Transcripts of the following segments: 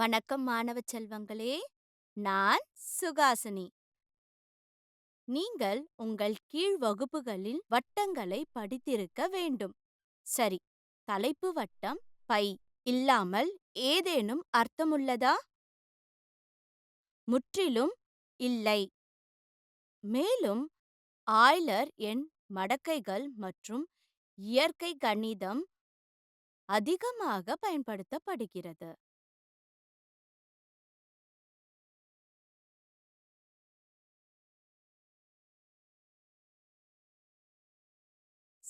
வணக்கம் மாணவ செல்வங்களே, நான் சுகாசினி. நீங்கள் உங்கள் கீழ் வகுப்புகளில் வட்டங்களை படித்திருக்க வேண்டும். சரி, தலைப்பு வட்டம் பை இல்லாமல் ஏதேனும் அர்த்தமுள்ளதா? முற்றிலும் இல்லை. மேலும் ஆய்லர் எண் மடக்கைகள் மற்றும் இயற்கை கணிதம் அதிகமாக பயன்படுத்தப்படுகிறது.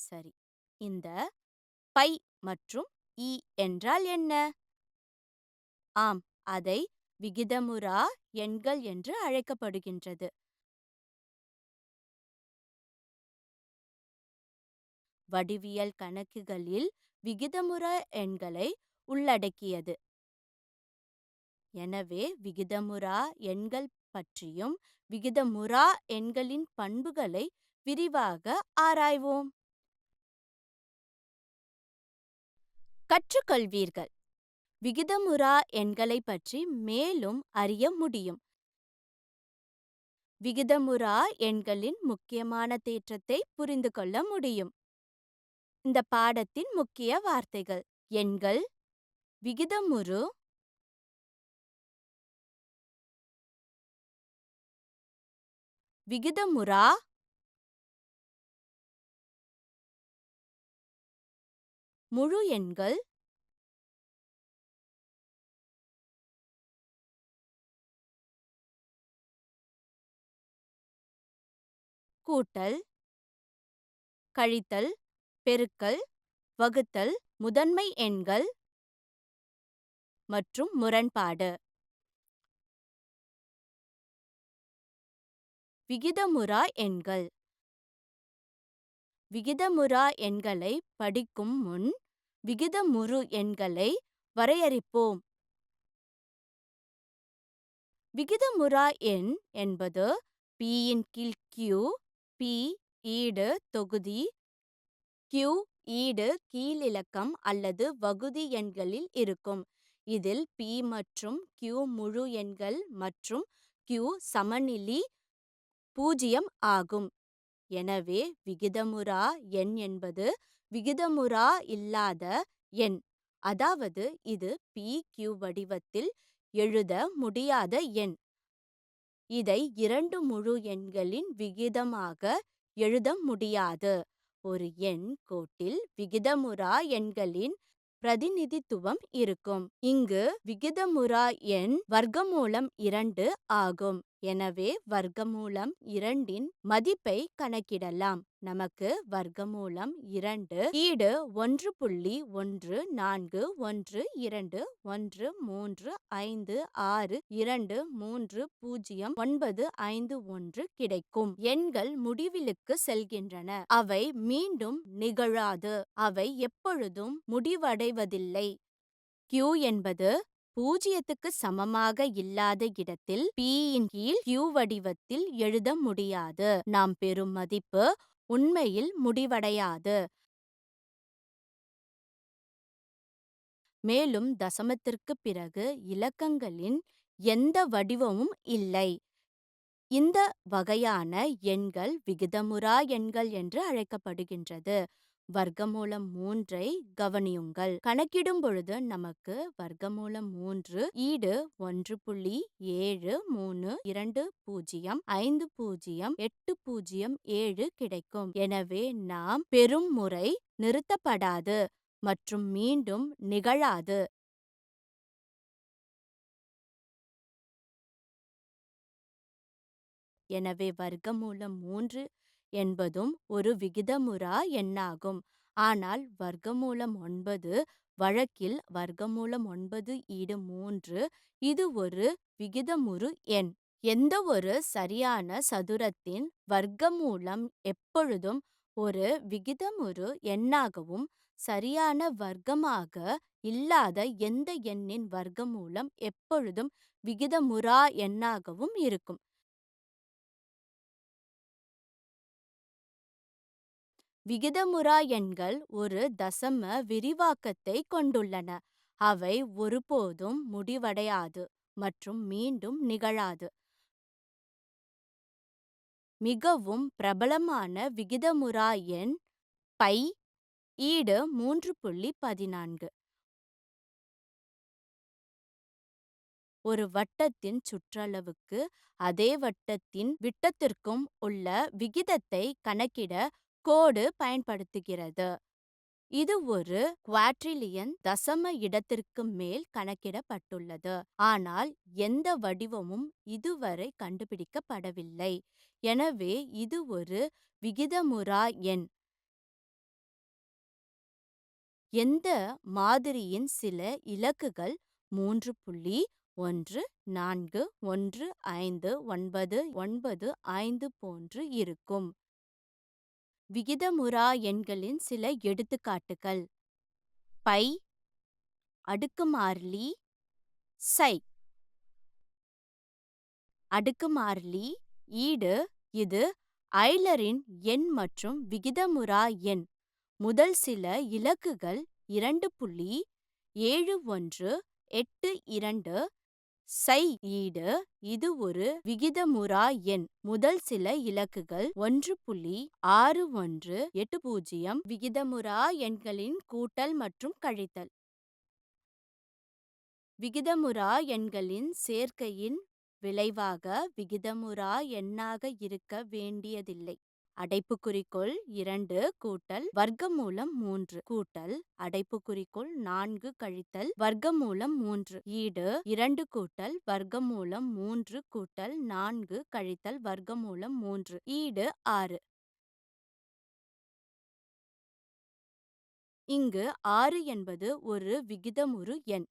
சரி, இந்த பை மற்றும் இ என்றால் என்ன? ஆம், அதை விகிதமுறா எண்கள் என்று அழைக்கப்படுகின்றது. வடிவியல் கணக்குகளில் விகிதமுறா எண்களை உள்ளடக்கியது. எனவே விகிதமுறா எண்கள் பற்றியும் விகிதமுறா எண்களின் பண்புகளை விரிவாக ஆராய்வோம். கற்றுக்கொள்வீர்கள். விகிதமுறா எண்களை பற்றி மேலும் அறிய முடியும். விகிதமுறா எண்களின் முக்கியமான தேற்றத்தை புரிந்து கொள்ள முடியும். இந்த பாடத்தின் முக்கிய வார்த்தைகள்: எண்கள், விகிதமுறு, விகிதமுறா, முழு எண்கள், கூட்டல், கழித்தல், பெருக்கல், வகுத்தல், முதன்மை எண்கள் மற்றும் முரண்பாடு. விகிதமுறா எண்கள். விகிதமுறா எண்களை படிக்கும் முன் விகிதமுறு எண்களை வரையறுப்போம். விகிதமுறா எண் என்பது P இன் கீழ் Q, P ஈடு தொகுதி, Q ஈடு கீழிலக்கம் அல்லது வகுதி எண்களில் இருக்கும். இதில் P மற்றும் Q முழு எண்கள் மற்றும் Q சமனிலி 0 ஆகும். எனவே விகிதமுறா எண் என்பது விகிதமுறா இல்லாத எண், அதாவது இது PQ வடிவத்தில் எழுத முடியாத எண். இதை இரண்டு முழு எண்களின் விகிதமாக எழுத முடியாது. ஒரு எண் கோட்டில் விகிதமுறா எண்களின் பிரதிநிதித்துவம் இருக்கும். இங்கு விகிதமுறா எண் வர்க்கமூலம் 2 ஆகும். எனவே வர்க்கமூலம் 2இன் மதிப்பை கணக்கிடலாம். நமக்கு வர்க்கமூலம் 2 ஈடு 1.141213526230951 கிடைக்கும். எண்கள் முடிவிலிக்கு செல்கின்றன. அவை மீண்டும் நிகழாது. அவை எப்பொழுதும் முடிவடைவதில்லை. Q என்பது 0க்கு சமமாக இல்லாத இடத்தில் P இன் கீழ் Q வடிவத்தில் எழுத முடியாது. நாம் பெறும் மதிப்பு உண்மையில் முடிவடையாது. மேலும் தசமத்திற்கு பிறகு இலக்கங்களின் எந்த வடிவமும் இல்லை. இந்த வகையான எண்கள் விகிதமுறா எண்கள் என்று அழைக்கப்படுகின்றது. வர்க்கமூலம் 3ஐ கவனியுங்கள். கணக்கிடும் பொழுது நமக்கு வர்க்கமூலம் 3 ஈடு 1.7320508087 கிடைக்கும். எனவே நாம் பெறும் முறை நிறுத்தப்படாது மற்றும் மீண்டும் நிகழாது. எனவே வர்க்கமூலம் 3 என்பதும் ஒரு விகிதமுறா எண்ணாகும். ஆனால் வர்க்கமூலம் 9 வழக்கில் வர்க்கமூலம் 9 ஈடு 3 இது ஒரு விகிதமுறு எண். எந்தவொரு சரியான சதுரத்தின் வர்க்கமூலம் எப்பொழுதும் ஒரு விகிதமுறு எண்ணாகவும், சரியான வர்க்கமாக இல்லாத எந்த எண்ணின் வர்க்கமூலம் எப்பொழுதும் விகிதமுறா எண்ணாகவும் இருக்கும். விகிதமுறா எண்கள் ஒரு தசம விரிவாக்கத்தை கொண்டுள்ளன. அவை ஒருபோதும் முடிவடையாது மற்றும் மீண்டும் நிகழாது. மிகவும் பிரபலமான விகிதமுறா எண் பை ஈடு 3.14. ஒரு வட்டத்தின் சுற்றளவுக்கு அதே வட்டத்தின் விட்டத்திற்கும் உள்ள விகிதத்தை கணக்கிட கோடு பயன்படுத்துகிறது. இது ஒரு குவாட்ரில்லியன் தசம இடத்திற்கு மேல் கணக்கிடப்பட்டுள்ளது, ஆனால் எந்த வடிவமும் இதுவரை கண்டுபிடிக்கப்படவில்லை. எனவே இது ஒரு விகிதமுறா எண். எந்த மாதிரியின் சில இலக்குகள் 3.141599 போன்று இருக்கும். விகிதமுறா எண்களின் சில எடுத்துக்காட்டுகள்: பை, அடுக்குமாறிலி, சை. அடுக்குமாறிலி ஈடு இது ஐலரின் எண் மற்றும் விகிதமுறா எண். முதல் சில இலக்குகள் 2.7182. சை ஈடு இது ஒரு விகிதமுறா எண். முதல் சில இலக்குகள் 1.6180. விகிதமுறா எண்களின் கூட்டல் மற்றும் கழித்தல். விகிதமுறா எண்களின் சேர்க்கையின் விளைவாக விகிதமுறா எண்ணாக இருக்க வேண்டியதில்லை. அடைப்புக்குறிக்குள் 2 கூட்டல் வர்க்கமூலம் 3 கூட்டல் அடைப்புக்குறிக்குள் 4 கழித்தல் வர்க்கமூலம் 3 ஈடு 2 கூட்டல் வர்க்கமூலம் 3 கூட்டல் 4 கழித்தல் வர்க்கமூலம் 3 ஈடு 6. இங்கு 6 என்பது ஒரு விகிதமுறு எண்.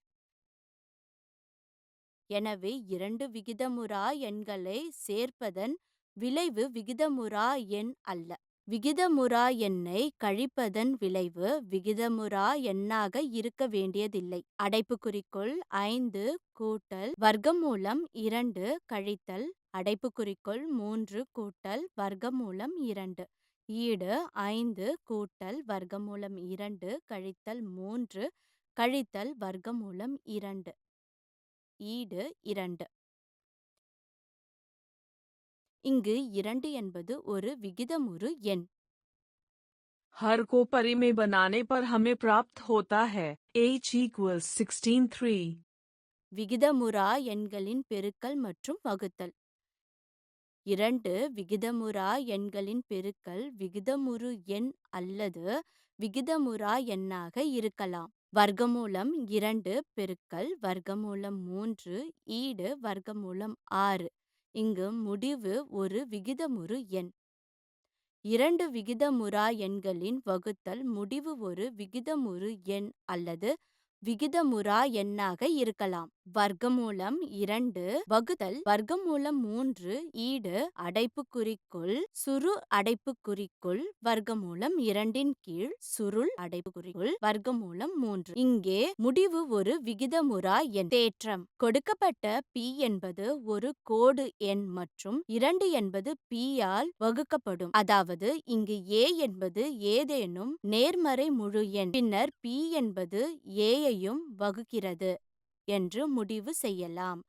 எனவே 2 விகிதமுறா எண்களை சேர்ப்பதன் விளைவு விகிதமுறா எண் அல்ல. விகிதமுறா எண்ணை கழிப்பதன் விளைவு விகிதமுறா எண்ணாக இருக்க வேண்டியதில்லை. அடைப்புக்குறிக்குள் 5 கூட்டல் வர்க்கமூலம் 2 கழித்தல் அடைப்புக்குறிக்குள் 3 கூட்டல் வர்க்கமூலம் 2 ஈடு 5 கூட்டல் வர்க்கமூலம் 2 கழித்தல் 3 கழித்தல் வர்க்கமூலம் 2 ஈடு 2. இங்கு 2 என்பது ஒரு விகிதமுறு எண். हर को परिमेय बनाने पर हमें प्राप्त होता है h equals 16:3. விகிதமுறா எண்களின் பெருக்கல் மற்றும் வகுத்தல். 2 விகிதமுறா எண்களின் பெருக்கல் விகிதமுறு எண் அல்லது விகிதமுறா எண்ணாக இருக்கலாம். வர்க்கமூலம் 2 பெருக்கல் வர்க்கமூலம் 3 ஈடு வர்க்கமூலம் 6. இங்கு முடிவு ஒரு விகிதமுறு எண். 2 விகிதமுறா எண்களின் வகுத்தல் முடிவு ஒரு விகிதமுறு எண் அல்லது விகிதமுறா எண்ணாக இருக்கலாம். வர்க்கமூலம் 2 வகுத்தல் வர்க்கமூலம் 3 ஈடு அடைப்புக்குறிக்குள் சுரு அடைப்புக்குறிக்குள் வர்க்கமூலம் 2 கீழ் சுருள் அடைப்புக்குறிக்குள் வர்க்கமூலம் 3. இங்கே முடிவு ஒரு விகிதமுறா எண். தேற்றம்: கொடுக்கப்பட்ட p என்பது ஒரு கோடு எண் மற்றும் 2 என்பது p ஆல் வகுக்கப்படும். அதாவது இங்கு a என்பது ஏதேனும் நேர்மறை முழு எண், பின்னர் p என்பது a ஐயும் வகுக்கிறது என்று முடிவு செய்யலாம்.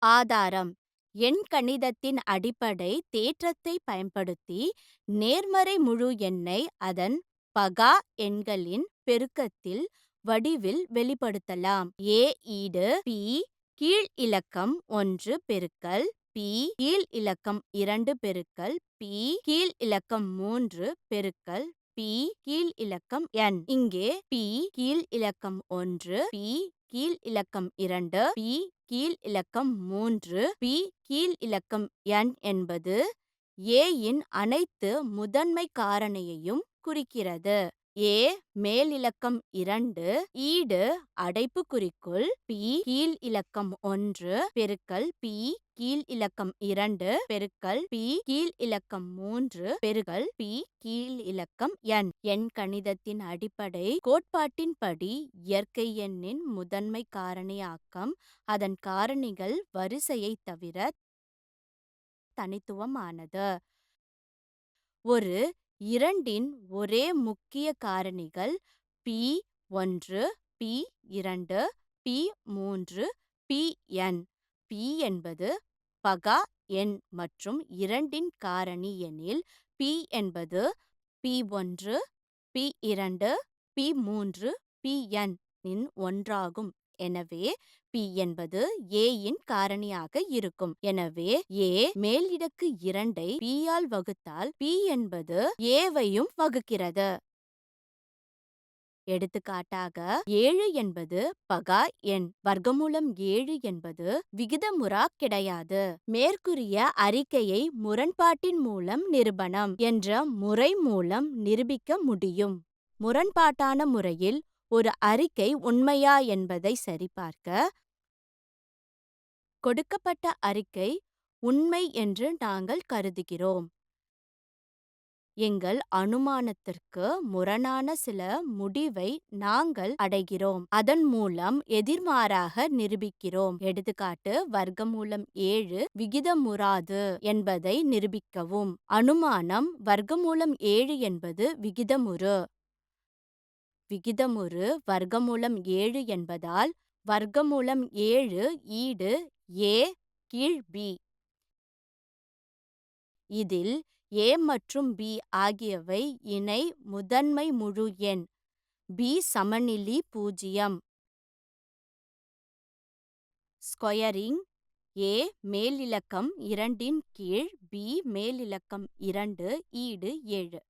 ஆதாரம்: எண்கணிதத்தின் அடிப்படை தேற்றத்தை பயன்படுத்தி நேர்மறை முழு எண்ணை அதன் பகா எண்களின் பெருக்கத்தில் வடிவில் வெளிப்படுத்தலாம். a ஈடு p கீழ் இலக்கம் 1 பெருக்கல் p கீழ் இலக்கம் 2 பெருக்கல் p கீழ் இலக்கம் 3 பெருக்கல் p கீழ் இலக்கம் n. இங்கே p கீழ் இலக்கம் 1, p கீழ் இலக்கம் 2, p கீழ் இலக்கம் 3, p கீழ் இலக்கம் n என்பது a இன் அனைத்து முதன்மை காரணியையும் குறிக்கிறது. a மேலிலக்கம் 2 ஈடு அடைப்புக்குறிக்குள் p கீழ் இலக்கம் 1 பெருக்கல் p கீழ் இலக்கம் 2 பெருக்கல் p கீழ் இலக்கம் 3 பெருக்கல் p கீழ் இலக்கம் n. எண்கணிதத்தின் அடிப்படை கோட்பாட்டின்படி இயற்கை எண்ணின் முதன்மை காரணியாக்கம் அதன் காரணிகள் வரிசையை தவிர தனித்துவமானது. ஒரு 2 ஒரே முக்கிய காரணிகள் p1 P2, P3, Pn. P என்பது பகா எண் மற்றும் 2இன் காரணி எனில் P என்பது P1, P2, P3, Pn இன் ஒன்றாகும். எனவே P என்பது Aஇன் காரணியாக இருக்கும். எனவே A மேலிலக்கு 2ஐ P ஆல் வகுத்தால் P என்பது Aவையும் வகுக்கிறது. எடுத்துக்காட்டாக 7 என்பது பகா எண். வர்க்கமூலம் 7 என்பது விகிதமுறா கிடையாது. மேற்கூறிய அறிக்கையை முரண்பாட்டின் மூலம் நிரூபணம் என்ற முறை மூலம் நிரூபிக்க முடியும். முரண்பாட்டான முறையில் ஒரு அறிக்கை உண்மையா என்பதை சரிபார்க்க, கொடுக்கப்பட்ட அறிக்கை உண்மை என்று நாங்கள் கருதுகிறோம். எங்கள் அனுமானத்திற்கு முரணான சில முடிவை நாங்கள் அடைகிறோம். அதன் மூலம் எதிர்மாறாக நிரூபிக்கிறோம். எடுத்துக்காட்டு வர்க்கமூலம் 7 விகிதமுறாது என்பதை நிரூபிக்கவும். அனுமானம் வர்க்கமூலம் 7 என்பது விகிதமுறு. விகிதமுறு வர்க்கமூலம் 7 என்பதால் வர்க்கமூலம் 7 ஈடு A கீழ் B. இதில் A மற்றும் B ஆகியவை இணை முதன்மை முழு எண். B சமனிலி பூஜ்ஜியம். ஸ்கொயரிங் A மேலிலக்கம் 2இன் கீழ் B மேலிலக்கம் 2 ஈடு 7.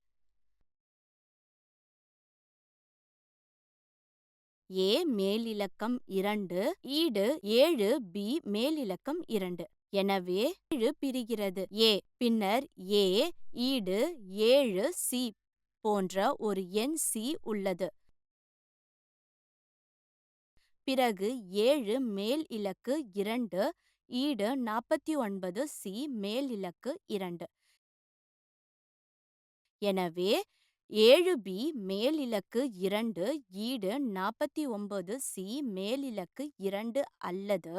A மேலிலக்கம் 2 ஈடு 7 B மேலிலக்கம் 2. எனவே 7 பிரிகிறது A. பின்னர் A ஈடு 7 C போன்ற ஒரு எண் C உள்ளது. பிறகு 7 மேல் இலக்கு 2 ஈடு 49 C மேல் இலக்கு 2. எனவே 7B மேல் இலக்கு 2 ஈடு 49 C மேல் இலக்கு 2 அல்லது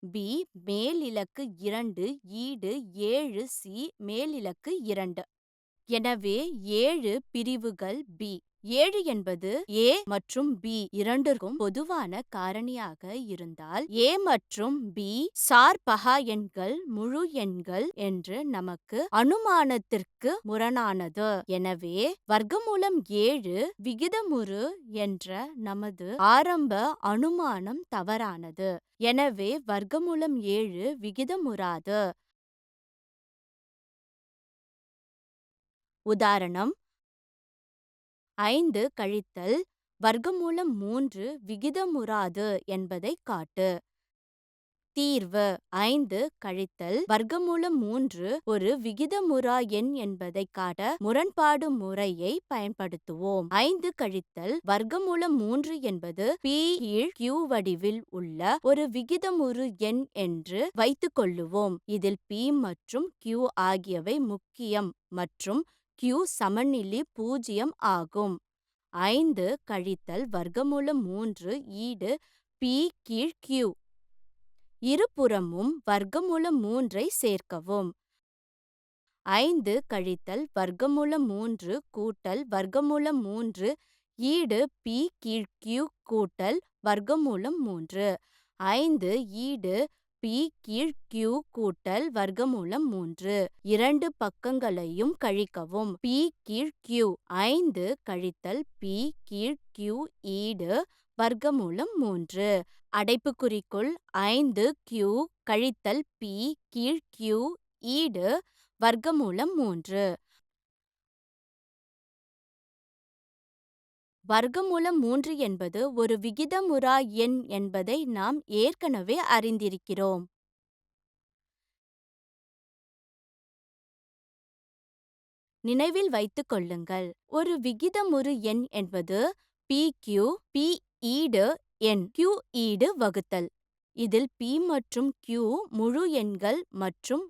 B மேல் இலக்கு 2 ஈடு 7 C மேல் இலக்கு 2. எனவே 7 பிரிவுகள் B. 7 என்பது A மற்றும் B இரண்டிற்கும் பொதுவான காரணியாக இருந்தால் A மற்றும் B சார் பகா எண்கள் முழு எண்கள் என்று நமக்கு அனுமானத்திற்கு முரணானது. எனவே வர்க்கமூலம் 7 விகிதமுறு என்ற நமது ஆரம்ப அனுமானம் தவறானது. எனவே வர்க்கமூலம் 7 விகிதமுறாது. உதாரணம் 5 கழித்தல் வர்க்கமூலம் 3 விகிதமுறாது என்பதை காட்டு. தீர்வு 5 கழித்தல் வர்க்கமூலம் 3 ஒரு விகிதமுறா எண் என்பதை காட்ட முரண்பாடு முறையை பயன்படுத்துவோம். 5 கழித்தல் வர்க்கமூலம் 3 என்பது P கீழ் Q வடிவில் உள்ள ஒரு விகிதமுறு எண் என்று வைத்துக் கொள்ளுவோம். இதில் P மற்றும் Q ஆகியவை முக்கியம் மற்றும் Q சமனிலி பூஜ்ஜியம் ஆகும். 5 கழித்தல் வர்க்கமூலம் 3 ஈடு P கீழ் Q. இருபுறமும் வர்க்கமூலம் 3ஐ சேர்க்கவும். 5 கழித்தல் வர்க்கமூலம் 3 கூட்டல் வர்க்கமூலம் 3 ஈடு P கீழ் Q கூட்டல் வர்க்கமூலம் 3. 5 ஈடு P கீழ் Q கூட்டல் வர்க்கமூலம் 3. இரண்டு பக்கங்களையும் கழிக்கவும். P கீழ் Q. 5 கழித்தல் P கீழ் Q ஈடு வர்க்கமூலம் 3. அடைப்புக்குறிக்குள் 5Q கழித்தல் P கீழ் Q ஈடு வர்க்கமூலம் 3. வர்க்கமூலம் 3 என்பது ஒரு விகிதமுறா எண் என்பதை நாம் ஏற்கனவே அறிந்திருக்கிறோம். நினைவில் வைத்துக் கொள்ளுங்கள், ஒரு விகிதமுறு எண் என்பது PQ P ஈடு எண் Q ஈடு வகுத்தல். இதில் P மற்றும் Q முழு எண்கள் மற்றும்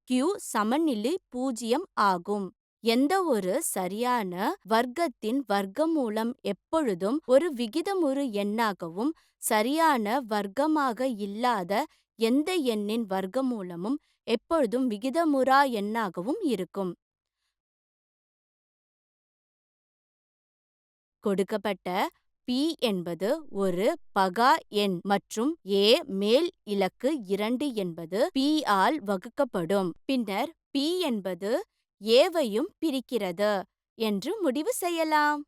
Q சமனிலி பூஜ்ஜியம் ஆகும். எந்த ஒரு சரியான வர்க்கத்தின் வர்க்கமூலம் எப்பொழுதும் ஒரு விகிதமுறு எண்ணாகவும் சரியான வர்க்கமாக இல்லாத எந்த எண்ணின் வர்க்கமூலமும் எப்பொழுதும் விகிதமுறா எண்ணாகவும் இருக்கும். கொடுக்கப்பட்ட P என்பது ஒரு பகா எண் மற்றும் A மேல் இலக்கு 2 என்பது P ஆல் வகுக்கப்படும். பின்னர் P என்பது Aவையும் பிரிக்கிறது என்று முடிவு செய்யலாம்.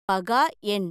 பகா எண்